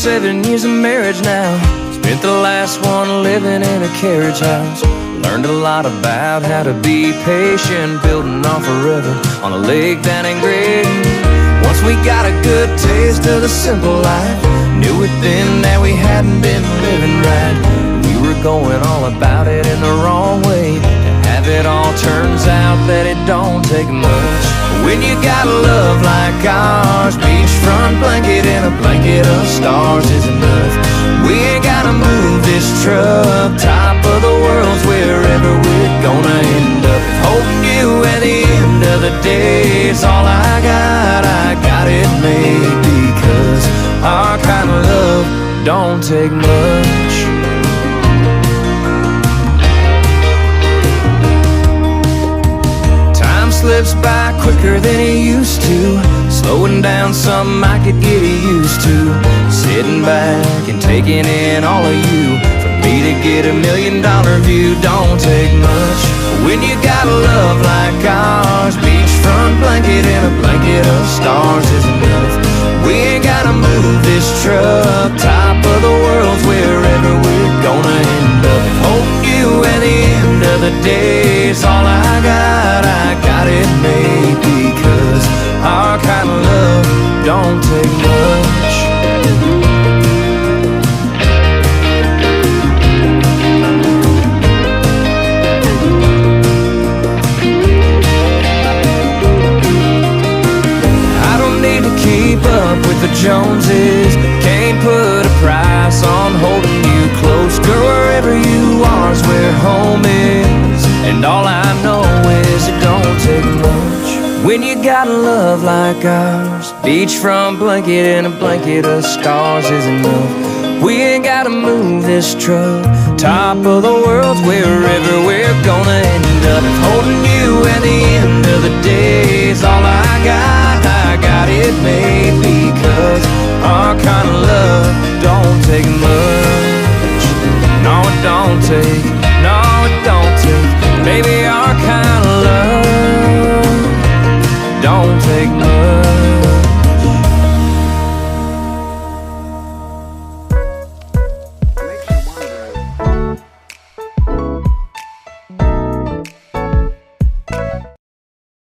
7 years of marriage now. Spent the last one living in a carriage house. Learned a lot about how to be patient, building off a river on a lake down in Graydon. Once we got a good taste of the simple life, knew it then that we hadn't been living right. We were going all about it in the wrong way. To have it all turns out that it don't take much. When you got a love like ours, beachfront blanket and a blanket of stars is enough. We ain't gotta move this truck, top of the world's wherever we're gonna end up. Holding you at the end of the day is all I got it made. Because our kind of love don't take much. Time slips by quicker than it used to. Slowing down something I could get used to. Sitting back and taking in all of you. For me to get $1 million view don't take much. When you got a love like ours, beachfront blanket and a blanket of stars is enough. We ain't gotta move this truck, top of the world's wherever we're gonna end up. Holding you at the end of the day is all I got it made. Because our kind of love don't take much. I don't need to keep up with the Joneses. Can't put a price on holding you close. Girl, wherever you are is where home is. And all I know is it don't take much. When you got a love like ours, beachfront blanket and a blanket of stars is enough. We ain't gotta move this truck, top of the world's wherever we're gonna end up. If holding you at the end of the day is all I got it made. Because our kind of love don't take much. No, it don't take, no, it don't take. Baby, our kind of love don't take much.